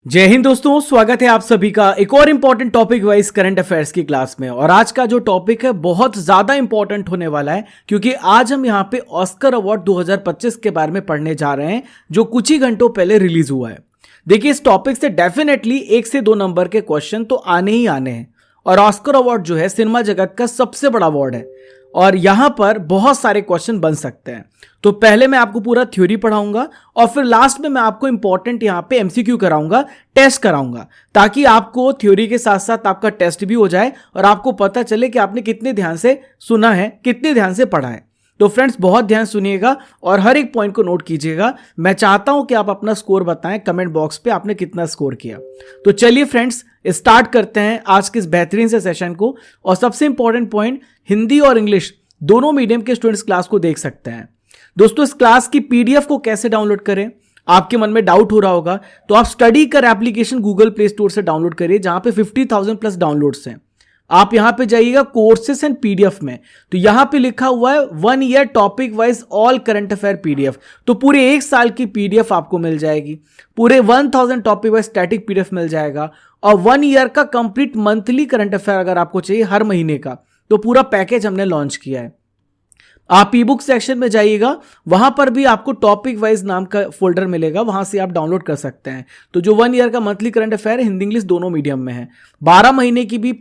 जय हिंद दोस्तों, स्वागत है आप सभी का एक और important topic wise current affairs की क्लास में। और आज का जो टॉपिक है बहुत ज्यादा इंपॉर्टेंट होने वाला है, क्योंकि आज हम यहाँ पे ऑस्कर अवार्ड 2025 के बारे में पढ़ने जा रहे हैं, जो कुछ ही घंटों पहले रिलीज हुआ है। देखिए, इस टॉपिक से डेफिनेटली 1 से 2 नंबर के क्वेश्चन तो आने ही आने हैं। और ऑस्कर अवार्ड जो है सिनेमा जगत का सबसे बड़ा अवार्ड है और यहां पर बहुत सारे क्वेश्चन बन सकते हैं। तो पहले मैं आपको पूरा थ्योरी पढ़ाऊंगा और फिर लास्ट में मैं आपको इंपॉर्टेंट यहां पे एमसीक्यू कराऊंगा, टेस्ट कराऊंगा, ताकि आपको थ्योरी के साथ साथ आपका टेस्ट भी हो जाए और आपको पता चले कि आपने कितने ध्यान से सुना है, कितने ध्यान से पढ़ा है। तो फ्रेंड्स, बहुत ध्यान सुनिएगा और हर एक पॉइंट को नोट कीजिएगा। मैं चाहता हूं कि आप अपना स्कोर बताएं कमेंट बॉक्स पे, आपने कितना स्कोर किया। तो चलिए फ्रेंड्स, स्टार्ट करते हैं आज के इस बेहतरीन से सेशन को। और सबसे इंपॉर्टेंट पॉइंट, हिंदी और इंग्लिश दोनों मीडियम के स्टूडेंट्स क्लास को देख सकते हैं। दोस्तों, इस क्लास की पीडीएफ को कैसे डाउनलोड करें, आपके मन में डाउट हो रहा होगा, तो आप स्टडी कर एप्लीकेशन गूगल प्ले स्टोर से डाउनलोड करिए, जहां पे 50,000 प्लस डाउनलोड्स हैं। आप यहां पे जाइएगा कोर्सेस एंड पीडीएफ में, तो यहां पे लिखा हुआ है 1 year topic wise all current affair PDF. तो पूरे 1 साल की पीडीएफ आपको मिल जाएगी, पूरे 1000 टॉपिक वाइज स्टैटिक पीडीएफ मिल जाएगा, और 1 ईयर का कंप्लीट मंथली करंट अफेयर अगर आपको चाहिए हर महीने का, तो पूरा पैकेज हमने लॉन्च किया है। आप ई बुक सेक्शन में जाइएगा, वहां पर भी आपको टॉपिक वाइज नाम का फोल्डर मिलेगा, वहां से आप डाउनलोड कर सकते हैं। तो जो 1 ईयर का मंथली करंट अफेयर है, हिंदी इंग्लिश दोनों मीडियम में है। 12 महीने की भी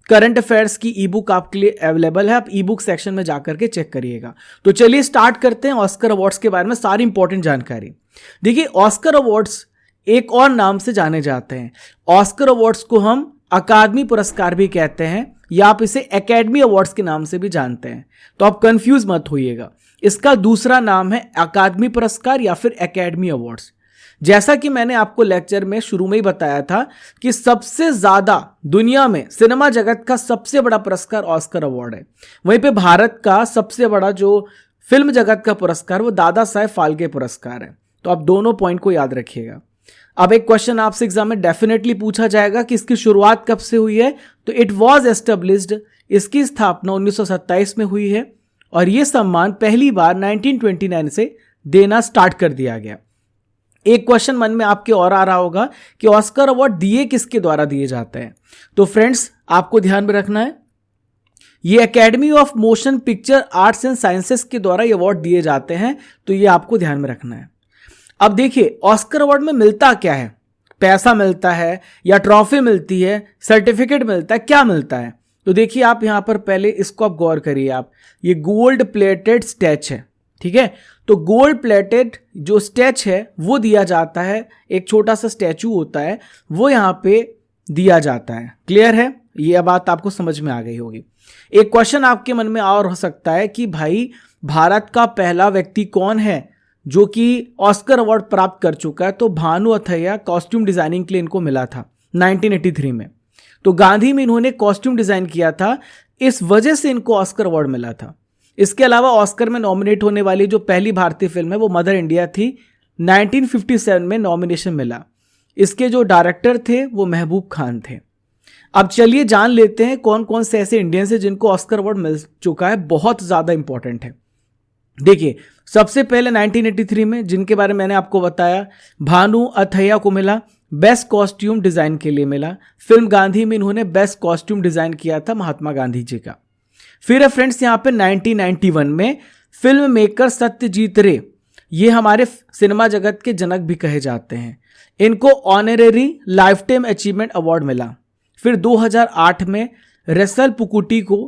करंट अफेयर्स की ई बुक आपके लिए अवेलेबल है, आप ई बुक सेक्शन में जाकर के चेक करिएगा। तो चलिए स्टार्ट करते हैं ऑस्कर अवार्ड्स के बारे में सारी इंपॉर्टेंट जानकारी। देखिए, ऑस्कर अवार्ड्स एक और नाम से जाने जाते हैं। ऑस्कर अवार्ड्स को हम अकादमी पुरस्कार भी कहते हैं, या आप इसे एकेडमी अवार्ड्स के नाम से भी जानते हैं। तो आप कंफ्यूज मत होइएगा, इसका दूसरा नाम है अकादमी पुरस्कार या फिर एकेडमी अवार्ड्स। जैसा कि मैंने आपको लेक्चर में शुरू में ही बताया था कि सबसे ज्यादा दुनिया में सिनेमा जगत का सबसे बड़ा पुरस्कार ऑस्कर अवार्ड है। वहीं पे भारत का सबसे बड़ा जो फिल्म जगत का पुरस्कार वो दादा साहेब फाल्के पुरस्कार है। तो आप दोनों पॉइंट को याद रखिएगा। अब एक क्वेश्चन आपसे एग्जाम में डेफिनेटली पूछा जाएगा कि इसकी शुरुआत कब से हुई है। तो इट वॉज एस्टेब्लिश्ड, इसकी स्थापना 1927 में हुई है और यह सम्मान पहली बार 1929 से देना स्टार्ट कर दिया गया। एक क्वेश्चन मन में आपके और आ रहा होगा कि ऑस्कर अवार्ड दिए किसके द्वारा दिए जाते हैं। तो फ्रेंड्स, आपको ध्यान में रखना है, ये academy of motion picture arts and sciences के द्वारा ये अवार्ड दिए जाते हैं। तो ये आपको ध्यान में रखना है। अब देखिए, ऑस्कर अवार्ड में मिलता क्या है, पैसा मिलता है या ट्रॉफी मिलती है, सर्टिफिकेट मिलता है, क्या मिलता है। तो देखिए, आप यहां पर पहले इसको आप गौर करिए। आप ये गोल्ड प्लेटेड स्टैच है, ठीक है। तो गोल्ड प्लेटेड जो स्टैच है वो दिया जाता है, एक छोटा सा स्टैचू होता है वो यहां पे दिया जाता है। क्लियर है, ये बात आपको समझ में आ गई होगी। एक क्वेश्चन आपके मन में और हो सकता है कि भाई, भारत का पहला व्यक्ति कौन है जो कि ऑस्कर अवार्ड प्राप्त कर चुका है। तो भानु अथैया कॉस्ट्यूम डिजाइनिंग के लिए इनको मिला था 1983 में। तो गांधी में इन्होंने कॉस्ट्यूम डिजाइन किया था, इस वजह से इनको ऑस्कर अवार्ड मिला था। इसके अलावा ऑस्कर में नॉमिनेट होने वाली जो पहली भारतीय फिल्म है वो मदर इंडिया थी, 1957 में नॉमिनेशन मिला। इसके जो डायरेक्टर थे वो महबूब खान थे। अब चलिए जान लेते हैं कौन कौन से ऐसे इंडियंस हैं जिनको ऑस्कर अवार्ड मिल चुका है, बहुत ज्यादा इंपॉर्टेंट है। देखिए, सबसे पहले 1983 में जिनके बारे में मैंने आपको बताया, भानु अथैया को मिला, बेस्ट कॉस्ट्यूम डिजाइन के लिए मिला। फिल्म गांधी में इन्होंने बेस्ट कॉस्ट्यूम डिजाइन किया था महात्मा गांधी जी का। फिर है फ्रेंड्स यहाँ पे 1991 में फिल्म मेकर सत्यजीत रे, ये हमारे सिनेमा जगत के जनक भी कहे जाते हैं, इनको honorary life time achievement award मिला। फिर 2008 में रसल पुकुटी को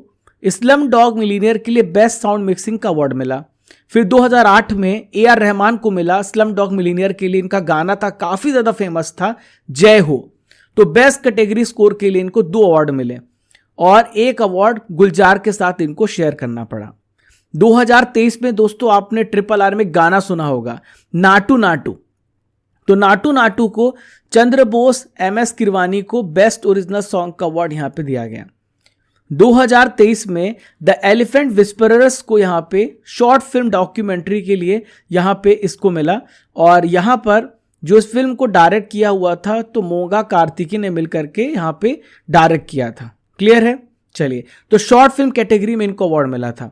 स्लम डॉग मिलीनियर के लिए बेस्ट साउंड मिक्सिंग का अवार्ड मिला। फिर 2008 में AR रहमान को मिला स्लम डॉग मिलीनियर के लिए, इनका गाना था काफी ज्यादा फेमस था, जय हो। तो बेस्ट कैटेगरी स्कोर के लिए इनको 2 अवार्ड मिले और 1 अवार्ड गुलजार के साथ इनको शेयर करना पड़ा। 2023 में दोस्तों आपने RRR में गाना सुना होगा, नाटू नाटू। तो नाटू नाटू को चंद्र बोस MS किरवानी को बेस्ट ओरिजिनल सॉन्ग का अवार्ड यहां पे दिया गया। 2023 में द एलिफेंट विस्परर्स को यहां पे शॉर्ट फिल्म डॉक्यूमेंट्री के लिए यहां पे इसको मिला। और यहां पर जो इस फिल्म को डायरेक्ट किया हुआ था तो मोगा कार्तिकी ने मिलकर के यहां पे डायरेक्ट किया था। क्लियर है, चलिए। तो शॉर्ट फिल्म कैटेगरी में इनको अवार्ड मिला था।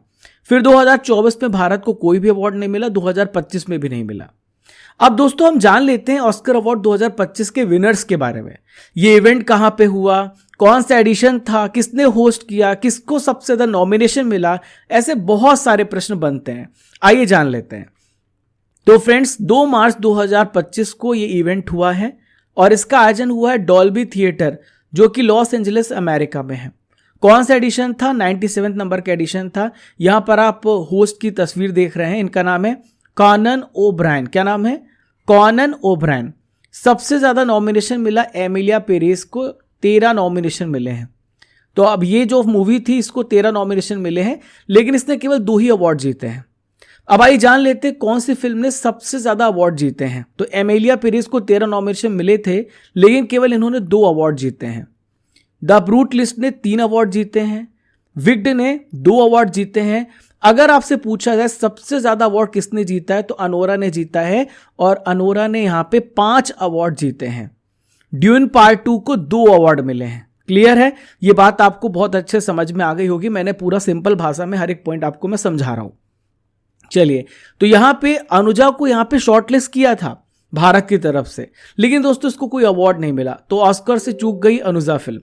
फिर 2024 में भारत को कोई भी अवार्ड नहीं मिला, 2025 में भी नहीं मिला। अब दोस्तों हम जान लेते हैं ऑस्कर अवार्ड 2025 के विनर्स के बारे में। ये इवेंट कहां पे हुआ, कौन सा एडिशन था, किसने होस्ट किया, किसको सबसे ज्यादा नॉमिनेशन मिला, ऐसे बहुत सारे प्रश्न बनते हैं। आइए जान लेते हैं। तो फ्रेंड्स 2 मार्च 2025 को ये इवेंट हुआ है और इसका आयोजन हुआ है डॉल्बी थिएटर, जो कि लॉस एंजलिस अमेरिका में है। कौन सा एडिशन था? 97 नंबर का एडिशन था। यहां पर आप होस्ट की तस्वीर देख रहे हैं, इनका नाम है कॉनन ओब्रायन। क्या नाम है? Conan O'Brien. सबसे ज्यादा नॉमिनेशन मिला एमिलिया पेरेस को, 13 नॉमिनेशन मिले हैं। तो अब ये जो मूवी थी इसको 13 नॉमिनेशन मिले हैं, लेकिन इसने केवल 2 ही अवार्ड जीते हैं। अब आइए जान लेते हैं कौन सी फिल्म ने सबसे ज्यादा अवार्ड जीते हैं। तो एमिलिया पेरेस को 13 नॉमिनेशन मिले थे, लेकिन केवल इन्होंने 2 अवार्ड जीते हैं। द ब्रूट लिस्ट ने 3 अवार्ड जीते हैं, विग्ड ने 2 अवार्ड जीते हैं। अगर आपसे पूछा जाए सबसे ज्यादा अवार्ड किसने जीता है, तो अनोरा ने जीता है और अनोरा ने यहां पे 5 अवार्ड जीते हैं। ड्यून पार्ट 2 को 2 अवार्ड मिले हैं। क्लियर है? ये बात आपको बहुत अच्छे समझ में आ गई होगी। मैंने पूरा सिंपल भाषा में हर एक पॉइंट आपको मैं समझा रहा हूं। चलिए, तो यहां पे अनुजा को यहां पे शॉर्टलिस्ट किया था भारत की तरफ से, लेकिन दोस्तों इसको कोई अवार्ड नहीं मिला, तो ऑस्कर से चूक गई अनुजा फिल्म।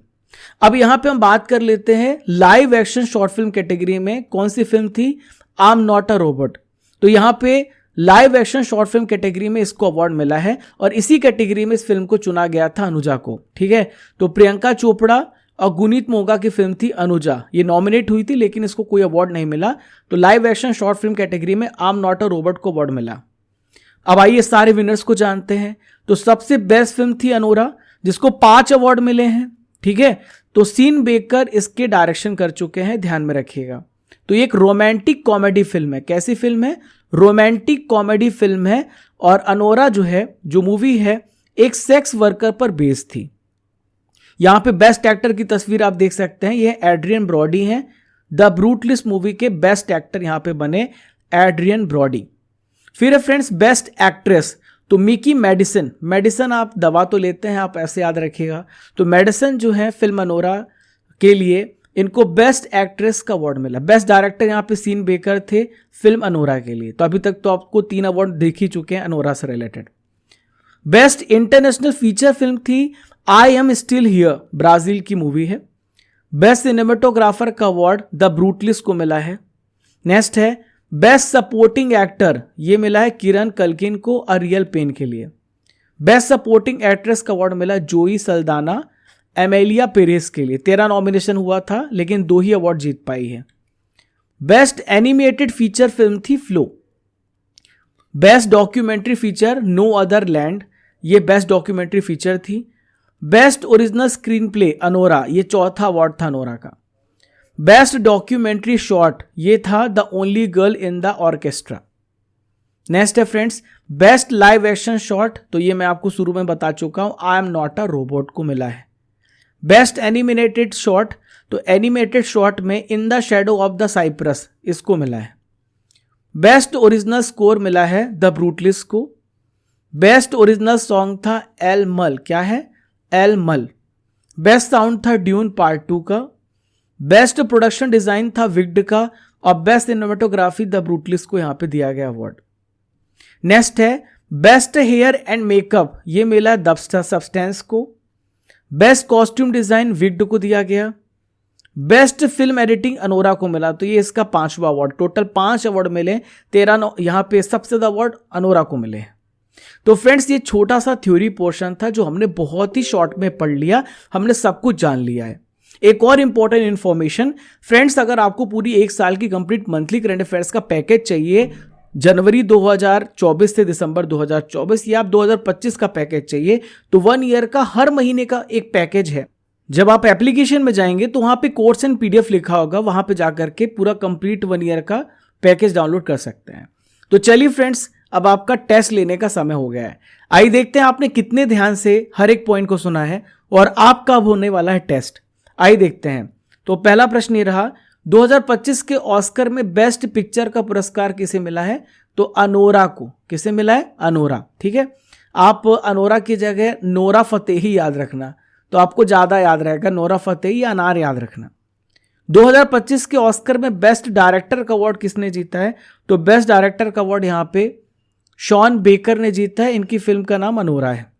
अब यहां पे हम बात कर लेते हैं live action short film category में कौन सी फिल्म थी? I am not a robot. तो यहां पे live action short film category में इसको अवार्ड मिला है और इसी कैटेगरी में इस फिल्म को चुना गया था अनुजा को। ठीक है, तो प्रियंका चोपड़ा और गुनीत मोंगा की फिल्म थी अनुजा, ये नॉमिनेट हुई थी लेकिन इसको कोई अवार्ड नहीं मिला। तो live action short film category में I am not a robot को अवार्ड मिला। अब आइए सारे विनर्स को जानते हैं। तो सबसे बेस्ट फिल्म थी अनोरा, जिसको 5 अवार्ड मिले हैं। ठीक है, तो सीन बेकर इसके डायरेक्शन कर चुके हैं, ध्यान में रखिएगा। तो ये एक रोमांटिक कॉमेडी फिल्म है। कैसी फिल्म है? रोमांटिक कॉमेडी फिल्म है। और अनोरा जो है, जो मूवी है, एक सेक्स वर्कर पर बेस्ड थी। यहां पे बेस्ट एक्टर की तस्वीर आप देख सकते हैं, ये एड्रियन ब्रॉडी हैं। द ब्रूट लिस्ट मूवी के बेस्ट एक्टर यहां पे बने एड्रियन ब्रॉडी। फिर है फ्रेंड्स बेस्ट एक्ट्रेस, तो मिकी मेडिसन। मेडिसन आप दवा तो लेते हैं, आप ऐसे याद रखिएगा। तो मेडिसन जो है फिल्म अनोरा के लिए, इनको बेस्ट एक्ट्रेस का अवार्ड मिला। बेस्ट डायरेक्टर यहाँ पे सीन बेकर थे फिल्म अनोरा के लिए। तो अभी तक तो आपको 3 अवार्ड देख ही चुके हैं अनोरा से related. Best international feature film थी I am still here, Brazil की मूवी है। बेस्ट सिनेमेटोग्राफर का अवार्ड द ब्रूटलिस्ट को मिला है। नेक्स्ट है बेस्ट सपोर्टिंग एक्टर, ये मिला है किरण कल्किन को अ रियल पेन के लिए। बेस्ट सपोर्टिंग एक्ट्रेस का अवार्ड मिला जोई सल्दाना एमेलिया पेरेस के लिए। 13 नॉमिनेशन हुआ था लेकिन 2 ही अवार्ड जीत पाई है। बेस्ट एनिमेटेड फीचर फिल्म थी Flow. Best documentary feature No Other Land, ये बेस्ट डॉक्यूमेंट्री फीचर थी। Best original screen Anora, ये 4था अवार्ड था अनोरा का। बेस्ट डॉक्यूमेंट्री शॉर्ट, ये था the only girl in the orchestra. Next है friends best live action short, तो ये मैं आपको शुरू में बता चुका हूं, I am not a robot को मिला है। बेस्ट एनिमेटेड शॉर्ट, तो एनिमेटेड शॉर्ट में In the Shadow of the Cypress, इसको मिला है। बेस्ट ओरिजिनल स्कोर मिला है द ब्रूटलिस्ट को। बेस्ट ओरिजिनल सॉन्ग था एल मल, क्या है? El Mal. बेस्ट साउंड था ड्यून पार्ट 2 का। बेस्ट प्रोडक्शन डिजाइन था विग्ड का और बेस्ट सिनेमेटोग्राफी द ब्रूटलिस्ट को यहां पे दिया गया अवार्ड। नेक्स्ट है बेस्ट हेयर एंड मेकअप, ये मिला दबस्टा सब्सटेंस को। बेस्ट कॉस्ट्यूम डिजाइन विग्ड को दिया गया। बेस्ट फिल्म एडिटिंग अनोरा को मिला, तो ये इसका 5वां अवार्ड। टोटल 5 अवार्ड मिले, 13 यहां पे सबसे ज्यादा अवार्ड अनोरा को मिले। तो फ्रेंड्स ये छोटा सा थ्योरी पोर्शन था जो हमने बहुत ही शॉर्ट में पढ़ लिया, हमने सब कुछ जान लिया है। एक और इंपॉर्टेंट इंफॉर्मेशन फ्रेंड्स, अगर आपको पूरी 1 साल की कंप्लीट मंथली करंट अफेयर्स का पैकेज चाहिए, जनवरी 2024 से दिसंबर 2024 या आप 2025 का पैकेज चाहिए, तो 1 ईयर का हर महीने का एक पैकेज है। जब आप एप्लीकेशन में जाएंगे तो वहां पे कोर्स एंड पीडीएफ लिखा होगा, वहां पे जाकर के पूरा कंप्लीट 1 ईयर का पैकेज डाउनलोड कर सकते हैं। तो चलिए फ्रेंड्स, अब आपका टेस्ट लेने का समय हो गया है। आइए देखते हैं आपने कितने ध्यान से हर एक पॉइंट को सुना है और आप कब होने वाला है टेस्ट। आइए देखते हैं। तो पहला प्रश्न ये रहा, 2025 के ऑस्कर में बेस्ट पिक्चर का पुरस्कार किसे मिला है? तो अनोरा को। किसे मिला है? अनोरा। ठीक है, आप अनोरा की जगह नोरा फतेही याद रखना, तो आपको ज्यादा याद रहेगा। नोरा फतेही या अनार याद रखना। 2025 के ऑस्कर में बेस्ट डायरेक्टर का अवार्ड किसने जीता है? तो बेस्ट डायरेक्टर का अवार्ड यहां पे शॉन बेकर ने जीता है, इनकी फिल्म का नाम अनोरा है।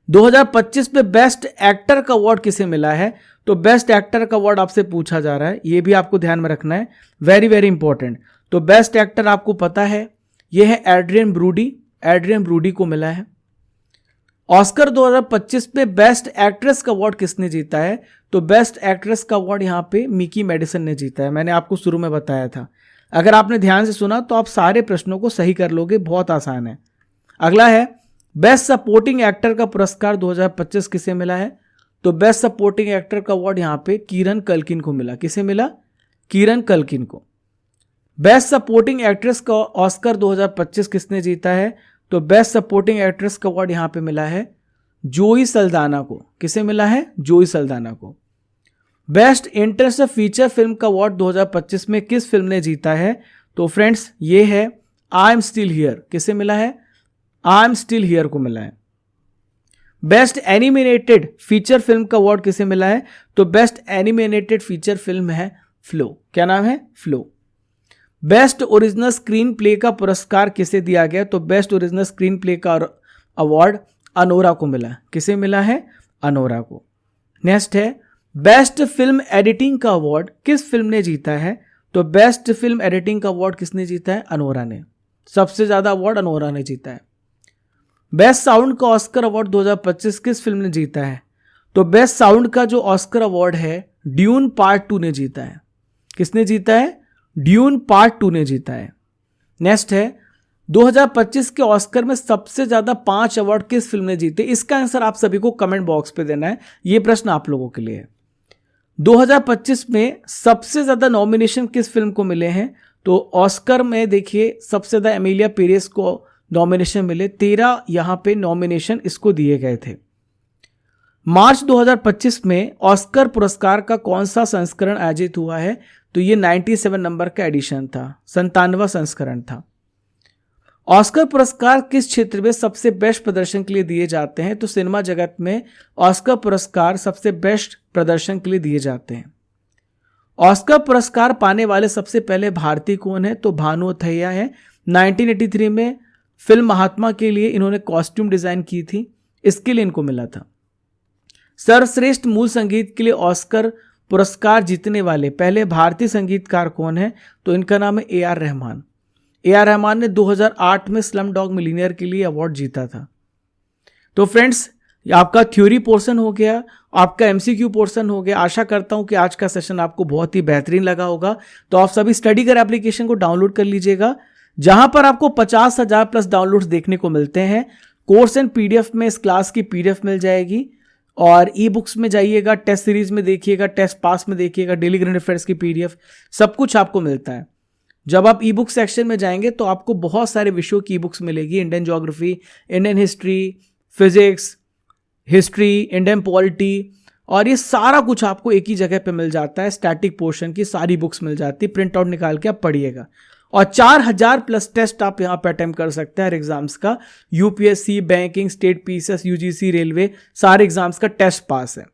2025 में बेस्ट एक्टर का अवार्ड किसे मिला है? तो बेस्ट एक्टर का अवार्ड आपसे पूछा जा रहा है, ये भी आपको ध्यान में रखना है, वेरी वेरी इंपॉर्टेंट। तो बेस्ट एक्टर आपको पता है, ये है एड्रियन ब्रूडी, एड्रियन ब्रूडी को मिला है। ऑस्कर 2025 में बेस्ट एक्ट्रेस का अवार्ड किसने जीता है? तो बेस्ट एक्ट्रेस का अवार्ड यहां पे मिकी मेडिसन ने जीता है। मैंने आपको शुरू में बताया था, अगर आपने ध्यान से सुना तो आप सारे प्रश्नों को सही कर लोगे, बहुत आसान है। अगला है बेस्ट सपोर्टिंग एक्टर का पुरस्कार 2025 किसे मिला है? तो बेस्ट सपोर्टिंग एक्टर का अवार्ड यहां पे कीरन कल्किन को मिला। किसे मिला? कीरन कल्किन को। बेस्ट सपोर्टिंग एक्ट्रेस का ऑस्कर 2025 किसने जीता है? तो बेस्ट सपोर्टिंग एक्ट्रेस का अवार्ड यहां पे मिला है जोई सल्दाना को। किसे मिला है? जोई सल्दाना को। बेस्ट इंटरनेशनल फीचर फिल्म का अवार्ड 2025 में किस फिल्म ने जीता है? तो फ्रेंड्स ये है आई एम स्टिल हियर। किसे मिला है? आई एम स्टिल हियर को मिला है। बेस्ट एनिमेटेड फीचर फिल्म का अवार्ड किसे मिला है? तो बेस्ट एनिमेटेड फीचर फिल्म है फ्लो। क्या नाम है? Flow. Best original screen play का पुरस्कार किसे दिया गया? तो बेस्ट ओरिजिनल स्क्रीन प्ले का अवार्ड अनोरा को मिला। किसे मिला है? अनोरा को। नेक्स्ट है बेस्ट फिल्म एडिटिंग का अवार्ड किस फिल्म ने जीता है? तो बेस्ट फिल्म एडिटिंग का अवार्ड किसने जीता है? अनोरा ने। सबसे ज्यादा अवार्ड अनोरा ने जीता है। बेस्ट साउंड का ऑस्कर अवार्ड 2025 किस फिल्म ने जीता है? तो बेस्ट साउंड का जो ऑस्कर अवार्ड है ड्यून पार्ट 2 ने जीता है। किसने जीता है? ड्यून पार्ट 2 ने जीता है। नेक्स्ट है 2025 के ऑस्कर में सबसे ज्यादा 5 अवार्ड किस फिल्म ने जीते? इसका आंसर आप सभी को कमेंट बॉक्स पे देना है, ये प्रश्न आप लोगों के लिए है। 2025 में सबसे ज्यादा नॉमिनेशन किस फिल्म को मिले हैं? तो ऑस्कर में देखिए सबसे ज्यादा एमिलिया पेरेस को नॉमिनेशन मिले, 13 यहां पे नॉमिनेशन इसको दिए गए थे। मार्च 2025 में ऑस्कर पुरस्कार का कौन सा संस्करण आयोजित हुआ है? तो ये 97 नंबर का एडिशन था, 97वां संस्करण था। ऑस्कर पुरस्कार किस क्षेत्र में सबसे बेस्ट प्रदर्शन के लिए दिए जाते हैं? तो सिनेमा जगत में ऑस्कर पुरस्कार सबसे बेस्ट प्रदर्शन के लिए दिए जाते हैं। ऑस्कर पुरस्कार पाने वाले सबसे पहले भारतीय कौन है? तो भानु अथैया है। 1983 में फिल्म महात्मा के लिए इन्होंने कॉस्ट्यूम डिजाइन की थी, इसके लिए इनको मिला था। सर्वश्रेष्ठ मूल संगीत के लिए ऑस्कर पुरस्कार जीतने वाले पहले भारतीय संगीतकार कौन है? तो इनका नाम है ए.आर. रहमान। ए.आर. रहमान ने 2008 में स्लम डॉग मिलियनेयर के लिए अवार्ड जीता था। तो फ्रेंड्स आपका थ्योरी पोर्शन हो गया, आपका एमसीक्यू पोर्शन हो गया। आशा करता हूं कि आज का सेशन आपको बहुत ही बेहतरीन लगा होगा। तो आप सभी स्टडी कर एप्लीकेशन को डाउनलोड कर लीजिएगा, जहां पर आपको 50,000 प्लस डाउनलोड्स देखने को मिलते हैं। कोर्स एंड पीडीएफ में इस क्लास की पीडीएफ मिल जाएगी, और ई बुक्स में जाइएगा, टेस्ट सीरीज में देखिएगा, टेस्ट पास में देखिएगा, डेली करंट अफेयर्स की पीडीएफ, सब कुछ आपको मिलता है। जब आप ई बुक सेक्शन में जाएंगे तो आपको बहुत सारे विषयों की ई बुक्स मिलेगी, Indian geography, Indian history, physics, history, Indian polity, और ये सारा कुछ आपको एक ही जगह पे मिल जाता है। स्टैटिक पोर्शन की सारी बुक्स मिल जाती है, प्रिंट आउट निकाल के आप पढ़िएगा। और 4000 प्लस टेस्ट आप यहाँ पे अटेम्प्ट कर सकते हैं हर एग्जाम्स का। UPSC, banking, state PCS, UGC, railway, सारे एग्जाम्स का टेस्ट पास है।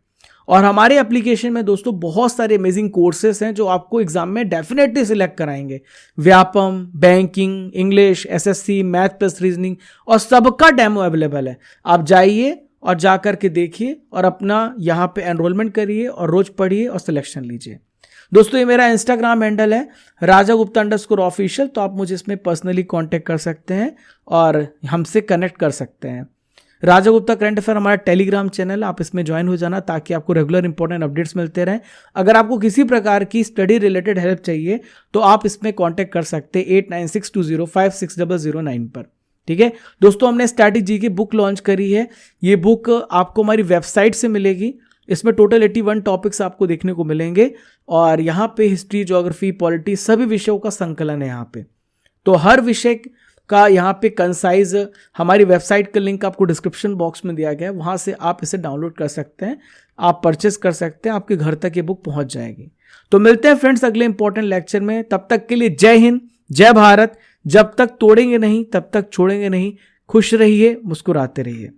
और हमारे एप्लीकेशन में दोस्तों बहुत सारे अमेजिंग कोर्सेस हैं जो आपको एग्जाम में डेफिनेटली सिलेक्ट कराएंगे। Vyapam, banking, English, SSC, math plus reasoning, और सबका डेमो अवेलेबल है। आप जाइए और जा करके देखिए और अपना यहाँ पे एनरोलमेंट करिए और रोज पढ़िए और सिलेक्शन लीजिए। दोस्तों ये मेरा इंस्टाग्राम हैंडल है rajaGupta_official, तो आप मुझे इसमें पर्सनली कांटेक्ट कर सकते हैं और हमसे कनेक्ट कर सकते हैं। राजा गुप्ता करंट अफेयर हमारा टेलीग्राम चैनल, आप इसमें ज्वाइन हो जाना ताकि आपको रेगुलर इंपॉर्टेंट अपडेट्स मिलते रहें। अगर आपको किसी प्रकार की स्टडी रिलेटेड हेल्प चाहिए तो आप इसमें कांटेक्ट कर सकते हैं 8962056009 पर। ठीक है दोस्तों, हमने स्टैटिक जी की बुक लॉन्च करी है। ये बुक आपको हमारी वेबसाइट से मिलेगी। इसमें टोटल 81 टॉपिक्स आपको देखने को मिलेंगे, और यहाँ पे हिस्ट्री, ज्योग्राफी, पॉलिटी सभी विषयों का संकलन है यहाँ पे। तो हर विषय का यहाँ पे कंसाइज हमारी वेबसाइट का लिंक आपको डिस्क्रिप्शन बॉक्स में दिया गया है, वहाँ से आप इसे डाउनलोड कर सकते हैं, आप परचेस कर सकते हैं, आपके घर तक ये बुक पहुँच जाएगी। तो मिलते हैं फ्रेंड्स अगले इंपॉर्टेंट लेक्चर में। तब तक के लिए जय हिंद, जय भारत। जब तक तोड़ेंगे नहीं तब तक छोड़ेंगे नहीं। खुश रहिए, मुस्कुराते रहिए।